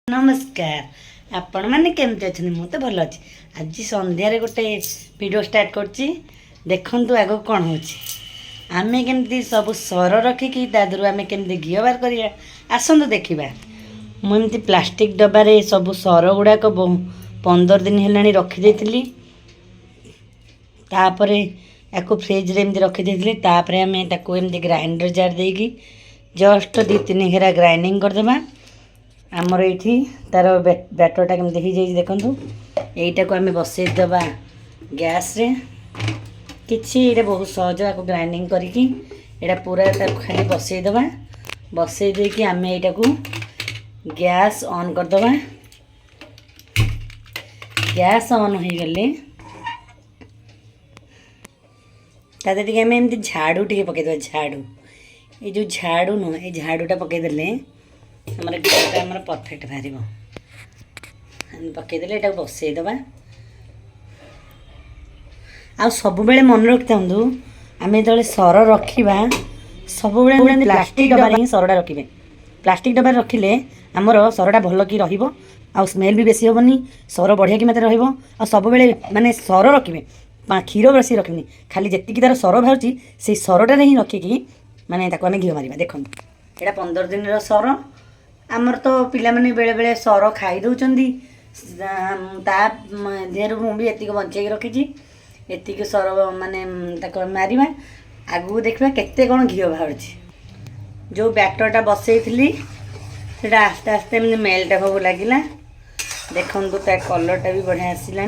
नमस्कार आपण मैंने केमती अच्छे मुझे भल अच्छी आज सन्धार गोटे वीडियो स्टार्ट कर देखु आग कौन हो आम केमती सब सर रखिकी तादर आम केमती घी बार करिया आसतु देखा मुझे प्लास्टिक डबारे सब सर गुड़ाक 15 दिन है रखी तापर या फ्रिज रे एमती रखी तापर आम एमती ग्राइंडर जार देकी जस्ट 2-3 घेरा ग्राइंडिंग करदे आमर ये तार बैटरटा केमती हो जाए देखु यहीटा को आम बसईदबा गैस रे किसी ये बहुत सहज आपको ग्राइंडिंग करके यहाँ पूरा खाली बसईदबा बसई देकी आम यहाँ को गैस ऑन करदबा गैस ऑन हो गले तादे आम एमती झाड़ू टे पकईदे झाड़ू ये जो झाड़ू नुह ये झाड़ूटा पकईदे आमर घीटा आमर परफेक्ट बाहर पकईदे यहाँ बसईदबा आ सब मन रखी था आम जो सर रखा सब प्लास्टिक डबार ही सरटा रखिए प्लास्टिक डबार रखिले आमर सरटा भल कि आ स्मेल भी बेसी हेनी सर बढ़िया कि मत सब माने सर रखिए क्षीर बेसी रखनी खाली जी तार सर बाहर से सरटार ही रखिकी माने आम घी मार देखो यहाँ 15 दिन सर आमर तो पिला माने बेले बेले सर खाई दौरान देहर मुझे ये बंचे रखी एतिक सर माने मारिबा आगू देखा केते कौन घी बाहर जो बैटरटा बसई थी सेटा आस्ते आस्ते मेल्ट हो लगिला देखु ता कलरटा भी बढ़िया आसला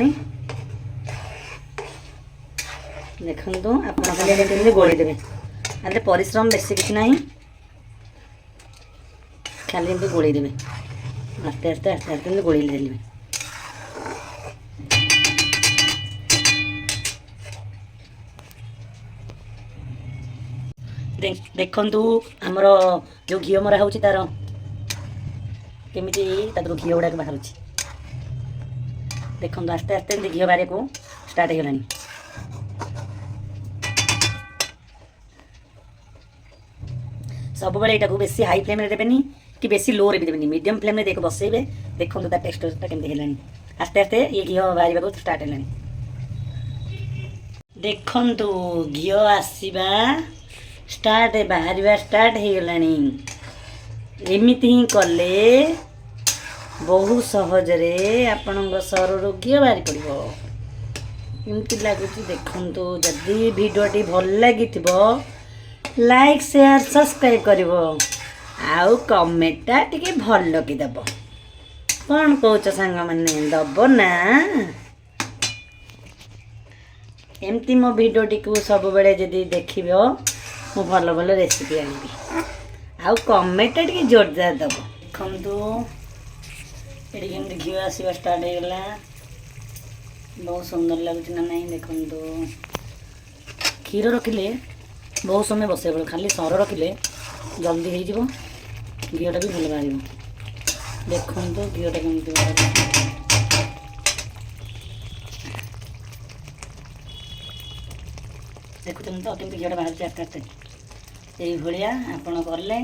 देखु आप गोलीदेवे आदि परिश्रम बेसी किसी ना खाली एमती गोलीदेवे आस्ते आस्ते आस्ते आस्ते गोली देवे देखु आमर जो घी मरा हो तार केमी तार घी गुड़ाक बाहर देखु आस्ते आस्ते घी बाहर को स्टार्ट हो गलानी सब बेले यहाँ बेसी हाई फ्लेम देवेनि कि बेसी लो रे भी देवेनि मीडियम फ्लेम देख बसइबे देखो तार टेक्सचरटा केमती हेलानी आस्ते आस्ते ये घी बाहर स्टार्ट हेलानी देखंतु घी आसीबा स्टार्ट बाहर स्टार्ट हो गलानी एमिति ही कले बहुत सहजरे आपण सरु घी बाहर पड़ो एमती लगुच देखंतु जदि वीडियोटी भल लगी लाइक शेयर सब्सक्राइब करिवो आउ कमेंटा टिके भल लगिदेव कौन कौच सांग मैंने दब ना एमती मो भिडियोटी को सब बेले जदि देखिबो मो भल भल रेसिपी आनिबी आउ कमेंटा टिके जोरदार दब देखंतु एडी केमती घी आसीबा स्टार्ट हो गला बहुत सुंदर लगुच ना नहीं देखंतु क्षीर रखिले बहुत समय बसे पड़ो खाली सर रखिले जल्दी हो घीटा भी भल बाहर देखो घीटा केमती देखुन तो केमती घीटा बाहर आस्ते आस्ते ये आपण कले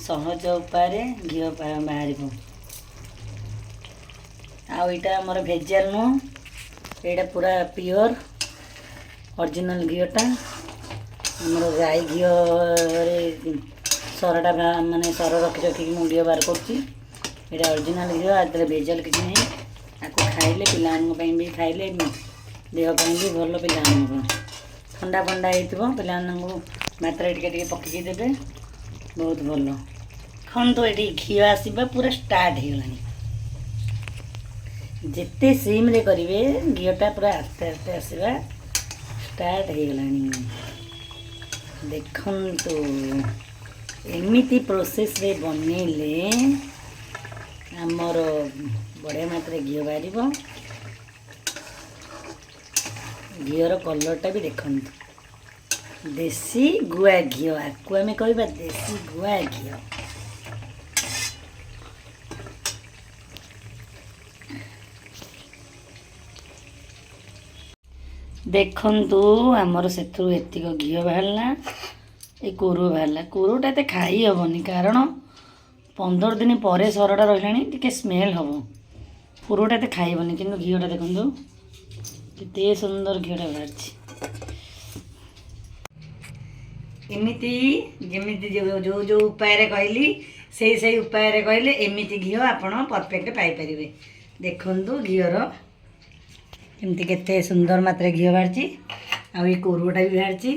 सहज उपाय घी बाहर आईटा आमर भेजाल नुह यहाँ पूरा प्योर ओरिजिनल घीटा आमर गाई घी सरटा माने सर रखी रखी मुझे बाहर कर ओरिजिनल घी आज भेजाल किसी नहीं आपको खाइले पे भी खाइले देहपाई भी भल पे ठंडा फंडा हो मात्रा टे पकई देवे बहुत भल खन तो ये घी आसवा पूरा स्टार्ट हो गलानी जिते सिम रे करेंगे घीटा पूरा आस्ते आस्ते आसवा स्टार्ट हो गलानी देखंतु एमिति प्रोसेस रे बनइले आमर बढ़िया मात्रा घी बाहर घीर कलरटा भी देखंतु देसी गुआ घी आपको आम कह देसी गुआ घी देखंतु आमर से एतिक घी बाहरला ये कोरू बाहरला कोरूटा तो खाई हेनी कारण 15 ଦିନ ପରେ ସରଟା ରହିଲାଣି ଟିକେ ସ୍ମେଲ୍ ହେବ। ପୁରଟା ଏତେ ଖାଇବନି, କିନ୍ତୁ ଘିଅଟା ଦେଖନ୍ତୁ କେତେ ସୁନ୍ଦର ଘିଅଟା ବାହାରିଛି। ଏମିତି ଯେମିତି ଯେଉଁ ଉପାୟରେ କହିଲି ସେଇ ଉପାୟରେ କହିଲେ ଏମିତି ଘିଅ ଆପଣ ପରଫେକ୍ଟ ପାଇପାରିବେ। ଦେଖନ୍ତୁ ଘିଅର କେମିତି କେତେ ସୁନ୍ଦର ମାତ୍ରାରେ ଘିଅ ବାହାରିଛି, ଆଉ ଏଇ କୋରୁଅଟା ବି ବାହାରିଛି।